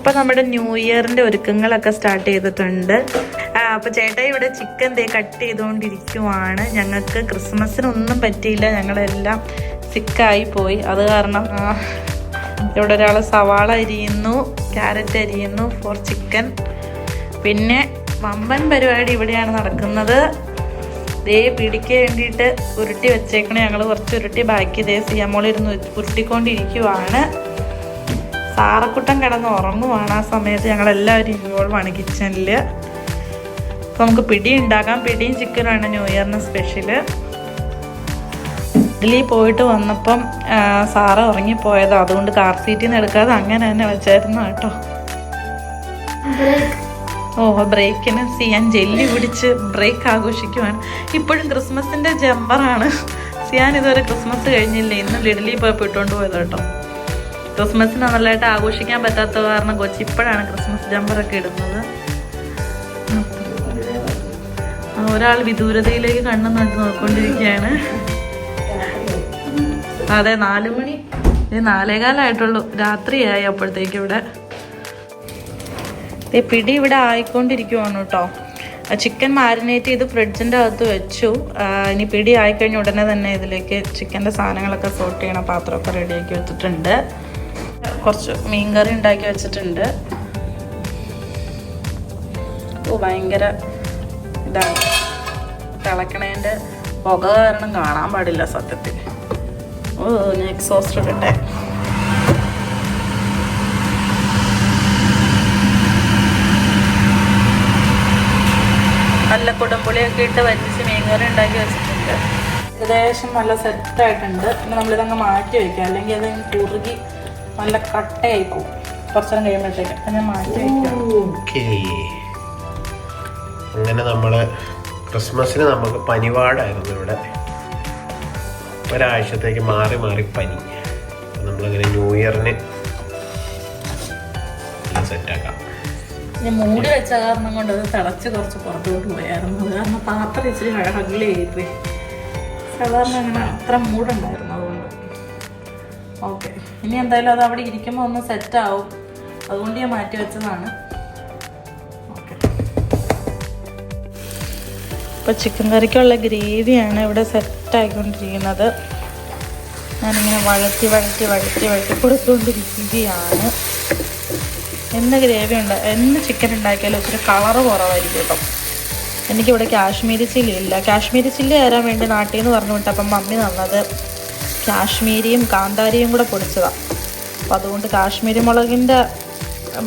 അപ്പോൾ നമ്മുടെ ന്യൂ ഇയറിൻ്റെ ഒരുക്കങ്ങളൊക്കെ സ്റ്റാർട്ട് ചെയ്തിട്ടുണ്ട്. അപ്പോൾ ചേട്ടായി ഇവിടെ ചിക്കൻ കട്ട് ചെയ്തുകൊണ്ടിരിക്കുവാണ്. ഞങ്ങൾക്ക് ക്രിസ്മസിനൊന്നും പറ്റിയില്ല, ഞങ്ങളെല്ലാം സിക്കായി പോയി. അത് കാരണം ഇവിടെ ഒരാൾ സവാള അരിയുന്നു, ക്യാരറ്റ് അരിയുന്നു ഫോർ ചിക്കൻ. പിന്നെ വമ്പൻ പരിപാടി ഇവിടെയാണ് നടക്കുന്നത്. പിടിക്ക് വേണ്ടിയിട്ട് ഉരുട്ടി വെച്ചേക്കണേ. ഞങ്ങൾ കുറച്ച് ഉരുട്ടി ബാക്കി സിയാമോളിരുന്ന് ഉരുട്ടിക്കൊണ്ടിരിക്കുവാണ്. സാറക്കുട്ടൻ കിടന്ന് ഉറങ്ങുവാണ്. ആ സമയത്ത് ഞങ്ങളെല്ലാവരും ഇൻവോൾവാണ് കിച്ചണിൽ. അപ്പോൾ നമുക്ക് പിടി ഉണ്ടാക്കാം. പിടിയും ചിക്കനാണ് ന്യൂ ഇയറിന് സ്പെഷ്യല്. ഇഡ്ഡലി പോയിട്ട് വന്നപ്പം സാറ് ഉറങ്ങിപ്പോയത്, അതുകൊണ്ട് കാർ സീറ്റിൽ നിന്ന് എടുക്കാതെ അങ്ങനെ തന്നെ വെച്ചായിരുന്നു കേട്ടോ. ബ്രേക്കിന് സിയാൻ ജെല്ലി പിടിച്ച് ബ്രേക്ക് ആഘോഷിക്കുവാണ്. ഇപ്പോഴും ക്രിസ്മസിൻ്റെ ജമ്പറാണ്. സിയാൻ ഇതുവരെ ക്രിസ്മസ് കഴിഞ്ഞില്ലേ, ഇന്ന് ലിഡ്ലി പോയപ്പോൾ ഇട്ടുകൊണ്ട് പോയത് കേട്ടോ. ക്രിസ്മസിന് നല്ലതായിട്ട് ആഘോഷിക്കാൻ പറ്റാത്ത കാരണം കൊച്ചിപ്പോഴാണ് ക്രിസ്മസ് ജമ്പറൊക്കെ ഇടുന്നത്. ഒരാൾ വിദൂരതയിലേക്ക് കണ്ണും നട്ട് നോക്കിക്കൊണ്ടിരിക്കുകയാണ്. അതെ, 4 മണി, 4:15 രാത്രിയായി അപ്പോഴത്തേക്ക്. ഇവിടെ പിടി ഇവിടെ ആയിക്കൊണ്ടിരിക്കുവാണ് കേട്ടോ. ചിക്കൻ മാരിനേറ്റ് ചെയ്ത് ഫ്രിഡ്ജിൻ്റെ അകത്ത് വെച്ചു. ഇനി പിടി ആയിക്കഴിഞ്ഞ ഉടനെ തന്നെ ഇതിലേക്ക് ചിക്കൻ്റെ സാധനങ്ങളൊക്കെ സോട്ട് ചെയ്യണ പാത്രമൊക്കെ റെഡിയാക്കി വെച്ചിട്ടുണ്ട്. കുറച്ച് മീൻകറി ഉണ്ടാക്കി വെച്ചിട്ടുണ്ട്. ഭയങ്കര ഇതാണ്, തിളക്കണേൻ്റെ പുക കാരണം കാണാൻ പാടില്ല സത്യത്തിൽ. ഞാൻ എക്സോസ്റ്റ് ഇടട്ടെ. നല്ല കുടംപുളിയൊക്കെ ഇട്ട് വറ്റിച്ച് മീൻകറി ഉണ്ടാക്കി വെച്ചിട്ടുണ്ട്. ഏകദേശം നല്ല സെറ്റായിട്ടുണ്ട്. ഇനി നമ്മളിതങ്ങ് മാറ്റി വയ്ക്കാം, അല്ലെങ്കിൽ അത് കുറുകി നല്ല കട്ടയായി പോകും കുറച്ചു നേരം കഴിയുമ്പോഴത്തേക്ക്. അപ്പം ഞാൻ മാറ്റി വയ്ക്കാം. അങ്ങനെ നമ്മൾ ക്രിസ്മസിന് നമുക്ക് പനിവാടായിരുന്നു ഇവിടെ. ഒരാഴ്ചത്തേക്ക് മാറി മാറി പനി. നമ്മളിങ്ങനെ ന്യൂ ഇയറിന് സെറ്റാക്കാം. ഞാൻ മൂടി വെച്ച കാരണം കൊണ്ട് അത് തിളച്ച് കുറച്ച് പുറത്തോട്ട് പോയായിരുന്നു. അത് കാരണം പാത്രം ഇച്ചിരി ഹഗ്ലി ആയിപ്പോയി. സാധാരണ അങ്ങനെ അത്ര മൂടുണ്ടായിരുന്നു, അതുകൊണ്ട്. ഓക്കെ, ഇനി എന്തായാലും അത് അവിടെ ഇരിക്കുമ്പോൾ ഒന്ന് സെറ്റാവും, അതുകൊണ്ട് ഞാൻ മാറ്റി വെച്ചതാണ്. ഓക്കെ, ഇപ്പോൾ ചിക്കൻ കറിക്കുള്ള ഗ്രേവിയാണ് ഇവിടെ സെറ്റായിക്കൊണ്ടിരിക്കുന്നത്. ഞാനിങ്ങനെ വഴറ്റി വഴറ്റി വഴറ്റി വഴറ്റി കൊടുത്തുകൊണ്ടിരിക്കുകയാണ്. എന്ന് ഗ്രേവി എന്ന് ചിക്കൻ ഉണ്ടാക്കിയാലും ഒത്തിരി കളറ് കുറവായിരിക്കും കേട്ടോ. എനിക്കിവിടെ കാശ്മീരി ചില്ലി ഇല്ല. കാശ്മീരി ചില്ലി തരാൻ വേണ്ടി നാട്ടിൽ നിന്ന് പറഞ്ഞു വിട്ടപ്പം മമ്മി തന്നത് കാശ്മീരിയും കാന്താരിയും കൂടെ പൊടിച്ചതാണ്. അപ്പോൾ അതുകൊണ്ട് കാശ്മീരി മുളകിൻ്റെ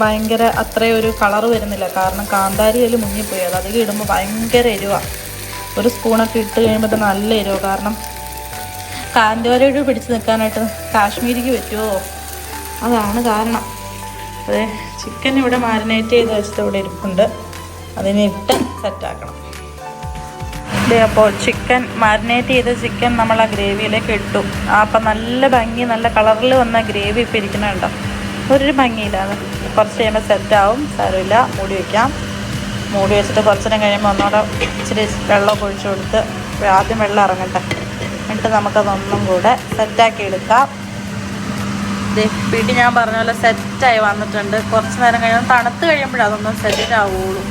ഭയങ്കര അത്രയും ഒരു കളറ് വരുന്നില്ല, കാരണം കാന്താരി അതിൽ മുങ്ങിപ്പോയി. അത് അധികം ഇടുമ്പോൾ ഭയങ്കര എരിവാണ്. ഒരു സ്പൂണൊക്കെ ഇട്ട് കഴിയുമ്പോൾ നല്ല എരിവ്, കാരണം കാന്താരിയോട് പിടിച്ച് നിൽക്കാനായിട്ട് കാശ്മീരിക്ക് പറ്റുമോ, അതാണ് കാരണം. അതെ, ചിക്കൻ ഇവിടെ മാരിനേറ്റ് ചെയ്ത് വെച്ചത് ഇവിടെ ഇരിപ്പുണ്ട്, അതിനെ ഇട്ട് സെറ്റാക്കണം. അതെ, അപ്പോൾ ചിക്കൻ മാരിനേറ്റ് ചെയ്ത ചിക്കൻ നമ്മൾ ആ ഗ്രേവിയിലേക്ക് ഇട്ടു. അപ്പം നല്ല ഭംഗി, നല്ല കളറിൽ വന്ന ഗ്രേവി ഇപ്പം ഇരിക്കുന്നുണ്ടോ, ഒരു ഭംഗിയില്ല. അത് കുറച്ച് കഴിയുമ്പോൾ സെറ്റാവും. സാരമില്ല, മൂടി വയ്ക്കാം. മൂടി വെച്ചിട്ട് കുറച്ച് നേരം കഴിയുമ്പോൾ ഒന്നുകൂടെ ഇച്ചിരി വെള്ളമൊക്കെ ഒഴിച്ചു കൊടുത്ത് ആദ്യം വെള്ളം ഇറങ്ങട്ടെ, എന്നിട്ട് നമുക്കതൊന്നും കൂടെ സെറ്റാക്കി എടുക്കാം. പിടി ഞാൻ പറഞ്ഞ പോലെ സെറ്റായി വന്നിട്ടുണ്ട്. കുറച്ച് നേരം കഴിയുമ്പോൾ തണുത്ത് കഴിയുമ്പോഴേ അതൊന്നും സെറ്റാവുള്ളൂ.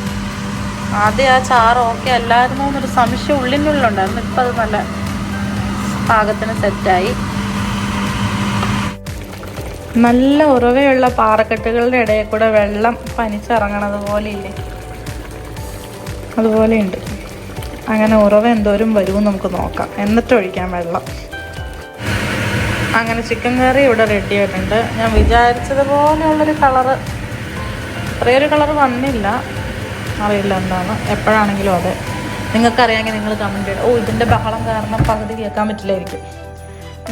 ആദ്യം ആ ചാറ് ഓക്കെ അല്ലായിരുന്നു എന്നൊരു സംശയം ഉള്ളിനുള്ളിലുണ്ടായിരുന്നു. ഇപ്പം അത് നല്ല പാകത്തിന് സെറ്റായി. നല്ല ഉറവയുള്ള പാറക്കെട്ടുകളുടെ ഇടയിൽ കൂടെ വെള്ളം പനിച്ചിറങ്ങണത് പോലെ ഇല്ലേ, അതുപോലെയുണ്ട്. അങ്ങനെ ഉറവ എന്തോരം വരുമെന്ന് നമുക്ക് നോക്കാം, എന്നിട്ട് ഒഴിക്കാം വെള്ളം. അങ്ങനെ ചിക്കൻ കറി ഇവിടെ റെഡി ആയിട്ടുണ്ട്. ഞാൻ വിചാരിച്ചതുപോലെയുള്ളൊരു കളറ്, അത്രയൊരു കളറ് വന്നില്ല, അറിയില്ല എന്താണ്. എപ്പോഴാണെങ്കിലും അതെ, നിങ്ങൾക്കറിയാമെങ്കിൽ നിങ്ങൾ കമൻറ്റ് ചെയ്യണം. ഇതിൻ്റെ ബഹളം കാരണം പകുതി കേൾക്കാൻ പറ്റില്ലായിരിക്കും.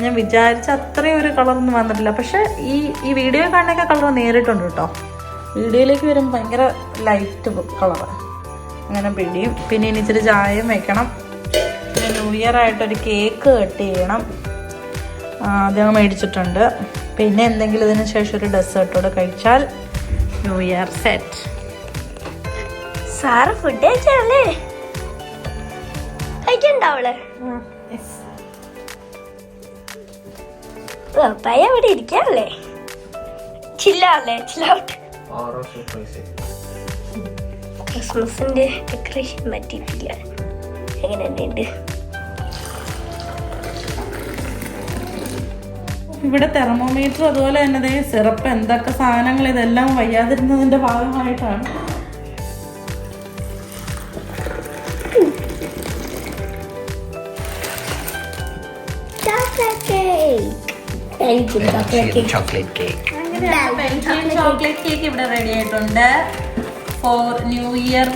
ഞാൻ വിചാരിച്ച അത്രയും ഒരു കളറൊന്നും വന്നിട്ടില്ല. പക്ഷേ ഈ വീഡിയോ കാണുന്നൊക്കെ കളർ നേരിട്ടുണ്ട് കേട്ടോ. വീഡിയോയിലേക്ക് വരുമ്പോൾ ഭയങ്കര ലൈറ്റ് കളറ്. അങ്ങനെ പിടിയും. പിന്നെ ഇനി ഇച്ചിരി ചായയും വെക്കണം. പിന്നെ ന്യൂ ഇയർ ആയിട്ടൊരു കേക്ക് കട്ട് ചെയ്യണം, ആദ്യം മേടിച്ചിട്ടുണ്ട്. പിന്നെ എന്തെങ്കിലും ഇതിന് ശേഷം ഒരു ഡെസേർട്ടോടെ കഴിച്ചാൽ new year set. Sir food കഴിച്ചല്ലേ, കഴിക്കണ്ടാവളെ. പയ്യ ഇവിടെ ഇരിക്കാല്ലേ, ചില്ലല്ലേ, ചില്ലൗട്ട്. Out surprise. ക്രിസ്മസിന്റെ ഡെക്കറേഷൻ പറ്റിയിട്ടില്ല. എങ്ങനെയുണ്ട്? ഇവിടെ തെർമോമീറ്റർ അതുപോലെ തന്നെ സിറപ്പ് എന്തൊക്കെ സാധനങ്ങൾ ഇതെല്ലാം വയ്യാതിരുന്നതിന്റെ ഭാഗമായിട്ടാണ്. Chocolate cake. ചോക്ലേറ്റ് കേക്ക് ഇവിടെ റെഡി ആയിട്ടുണ്ട് ഫോർ ന്യൂ ഇയർ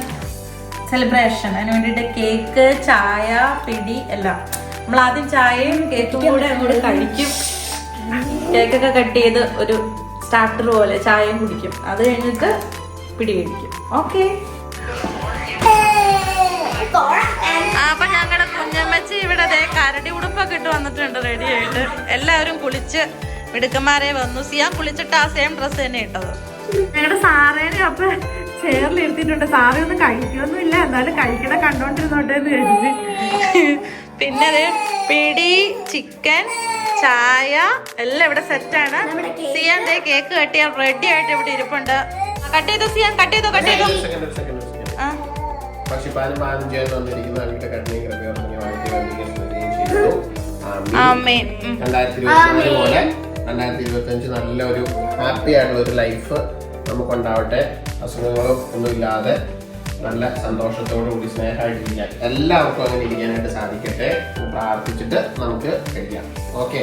സെലിബ്രേഷൻ. അതിന് വേണ്ടിയിട്ട് കേക്ക്, ചായ, പിടി എല്ലാം. നമ്മൾ ആദ്യം ചായയും കേക്കും കൂടെ അങ്ങോട്ട് കഴിക്കും. കേക്കൊക്കെ കട്ട് ചെയ്ത് ഒരു സ്റ്റാർട്ടർ പോലെ ചായയും കുടിക്കും. അത് കഴിഞ്ഞിട്ട് പിടി കഴിക്കും. ഓക്കെ. അപ്പൊ ഞങ്ങളുടെ കുഞ്ഞമ്മച്ചി ഇവിടെ കരടി ഉടുപ്പൊക്കെ ഇട്ട് വന്നിട്ടുണ്ട് റെഡി ആയിട്ട്. എല്ലാവരും കുളിച്ച് മിടുക്കന്മാരെ വന്നു. സിയാൻ കുളിച്ചിട്ട് ആ സെയിം ഡ്രസ്സ് തന്നെ ഇട്ടത്. ഞങ്ങളുടെ സാറേനെ അപ്പൊ ചെയറിൽ ഇരുത്തിയിട്ടുണ്ട്. സാറേ ഒന്നും കഴിക്കൊന്നും ഇല്ല, എന്നാലും കഴിക്കണ കണ്ടോണ്ടിരുന്നോട്ടെ എന്ന് കരുതി. പിന്നെ അത് പിടി, ചിക്കൻ, ചായ എല്ലാം ഇവിടെ സെറ്റാണ്. സിയാൻ കേക്ക് കട്ടിയാൽ റെഡി ആയിട്ട് ഇവിടെ ഇരിപ്പുണ്ട്. കട്ട് ചെയ്തോ സിയാൻ, കട്ട് ചെയ്തോ. പക്ഷിപ്പാനും പാനും ചേർന്ന് വന്നിരിക്കുന്ന വീട്ടിലെ കണ്ണിയും കൃപയും 2024 പോലെ 2025 നല്ലൊരു ഹാപ്പി ആയിട്ടുള്ള ഒരു ലൈഫ് നമുക്കുണ്ടാവട്ടെ. അസുഖങ്ങളും ഒന്നുമില്ലാതെ നല്ല സന്തോഷത്തോടു കൂടി സ്നേഹമായിട്ടിരിക്കാൻ എല്ലാവർക്കും അങ്ങനെ ഇരിക്കാനായിട്ട് സാധിക്കട്ടെ. പ്രാർത്ഥിച്ചിട്ട് നമുക്ക് കഴിക്കാം. Okay,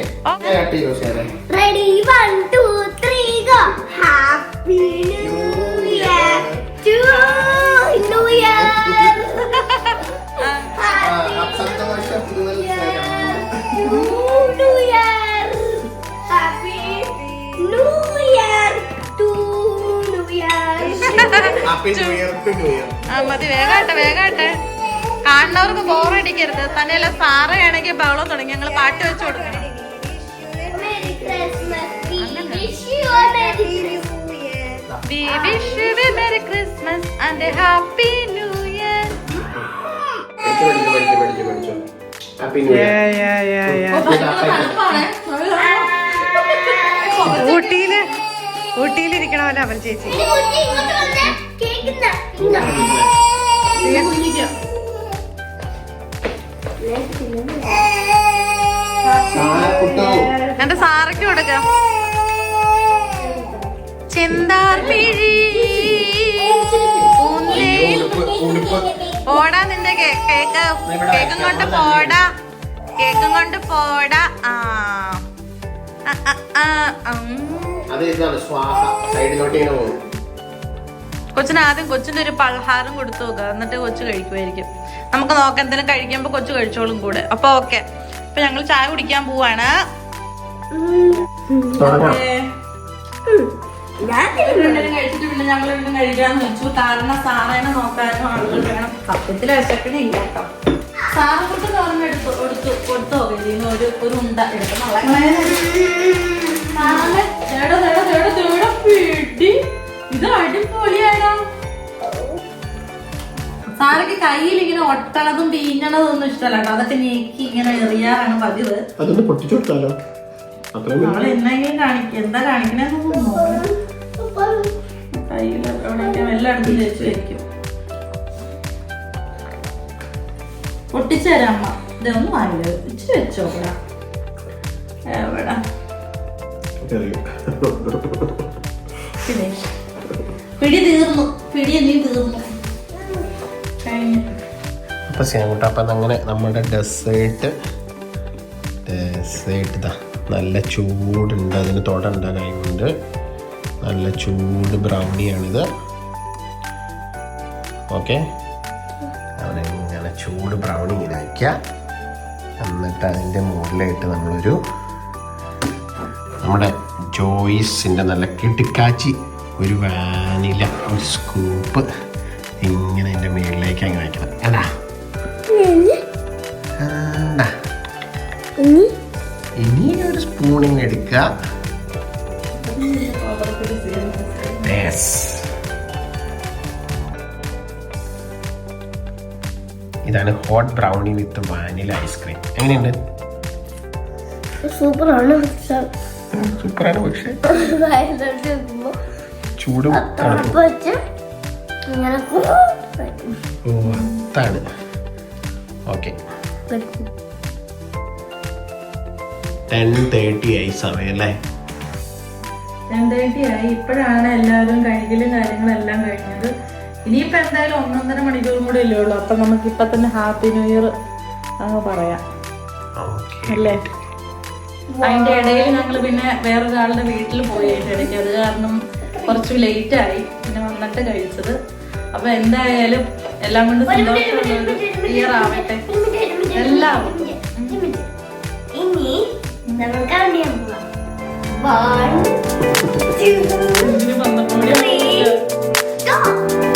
ready 1 2 3 go. Happy new year to new year. മതി, വേഗാട്ടെ. കാണുന്നവർക്ക് ബോറടിക്കരുത്. തന്നെയല്ല സാറയാണെങ്കിൽ ബഹളം തുടങ്ങി. ഞങ്ങൾ പാട്ട് വെച്ച് കൊടുക്കണം. We wish you a Merry Christmas and a Happy New Year. ഊട്ടിയിലിരിക്കണമല്ലോ അവൻ ചേച്ചി. എന്റെ സാറയ്ക്ക് കൊടുക്കാം. ചെന്താർമിഴി പോടാ, നിന്റെ കേക്കും കൊണ്ട് പോടാ. കൊച്ചിന് ആദ്യം കൊച്ചിന്റെ ഒരു പലഹാരം കൊടുത്തു നോക്കുക, എന്നിട്ട് കൊച്ചു കഴിക്കുമായിരിക്കും. നമുക്ക് നോക്കാം, എന്തെങ്കിലും കഴിക്കുമ്പോ കൊച്ചു കഴിച്ചോളും കൂടെ. അപ്പൊ ഓക്കെ, അപ്പൊ ഞങ്ങൾ ചായ കുടിക്കാൻ പോവാണ്. കഴിച്ചിട്ട് പിന്നെ ഞങ്ങൾ വീണ്ടും കഴിക്കാന്ന് വെച്ചു. കാരണം സാറേനെ നോക്കാനും ആളുകൾ വേണം. സത്യത്തിൽ വിശക്കണില്ല കേട്ടോ. സാറ് കൊണ്ട് തുറന്ന് കൊടുത്തോ കഴിയുന്ന ഒരു ഉണ്ട എടുക്കുന്നുള്ള പിടി. ഇത് അടിപൊളിയാണോ? സാറയ്ക്ക് കയ്യിൽ ഇങ്ങനെ ഒട്ടണതും പീഞ്ഞണതും ഒന്നും ഇഷ്ടമല്ല കേട്ടോ. അതൊക്കെ ഞെക്കി ഇങ്ങനെ എറിയാറാണ് പതിവ്. നമ്മൾ എന്തെങ്കിലും എന്താ കാണിക്കണെന്ന് തോന്നുന്നു. കയ്യിൽ എല്ലായിടത്തും തേച്ച് വയ്ക്കും. പൊട്ടിച്ചേരാം അമ്മ. ഇതൊന്നും ആയില്ല, ഇച്ചിരി വെച്ചോടാ. എവിടെ പിടി തീർന്നു. അപ്പൊ സേനൂട്ട, അപ്പം അങ്ങനെ നമ്മുടെ ഡെസേർട്ട് ഇതാ നല്ല ചൂടുണ്ട്. അതിന് തൊടണ്ട കൈ കൊണ്ട്. നല്ല ചൂട് ബ്രൗണിയാണിത്. ഓക്കെ, അവനിങ്ങനെ ചൂട് ബ്രൗണി ഇങ്ങനെ വയ്ക്കുക. എന്നിട്ട് അതിൻ്റെ മുകളിലായിട്ട് നമ്മുടെ ജോയ്സിൻ്റെ നല്ല കിടുക്കാച്ചി ഒരു വാനില ഒരു സ്കൂപ്പ് ഇങ്ങനെ അതിൻ്റെ മുകളിലേക്ക് അങ്ങ് വയ്ക്കണം. അതാ ഇനി ഒരു സ്പൂണിങ് എടുക്കുക. ഇതാണ് ഹോട്ട് ബ്രൗണി വിത്ത് വാനില ഐസ്ക്രീം. എങ്ങനെയുണ്ട്? സൂപ്പറാണ്. പക്ഷേ ചൂടും തണുപ്പും. വെച്ച് ഇങ്ങനെ ഓ അതാണ്. ഓക്കെ 10:30 ആയി സമയം അല്ലേ? 10:30 ആയി. ഇപ്പോഴാണ് എല്ലാവരും കഴിക്കലും കാര്യങ്ങളെല്ലാം കഴിഞ്ഞത്. ഇനിയിപ്പോൾ എന്തായാലും 1.5 മണിക്കൂറും കൂടെ ഇല്ലേ ഉള്ളൂ. അപ്പം നമുക്ക് ഇപ്പം തന്നെ ഹാപ്പി ന്യൂ ഇയർ അങ്ങ് പറയാം അല്ലേ? അതിൻ്റെ ഇടയിൽ ഞങ്ങൾ പിന്നെ വേറൊരാളുടെ വീട്ടിൽ പോയി അതിൻ്റെ ഇടയ്ക്ക്. അത് കാരണം കുറച്ച് ലേറ്റായി പിന്നെ വന്നിട്ട് കഴിച്ചത്. അപ്പം എന്തായാലും എല്ലാം കൊണ്ട് സന്തോഷമുള്ളൊരു ഇയർ ആവട്ടെ എല്ലാവരും. ഇനി നമുക്ക് അറിയാൻ പോവാം. 1 2 3 go.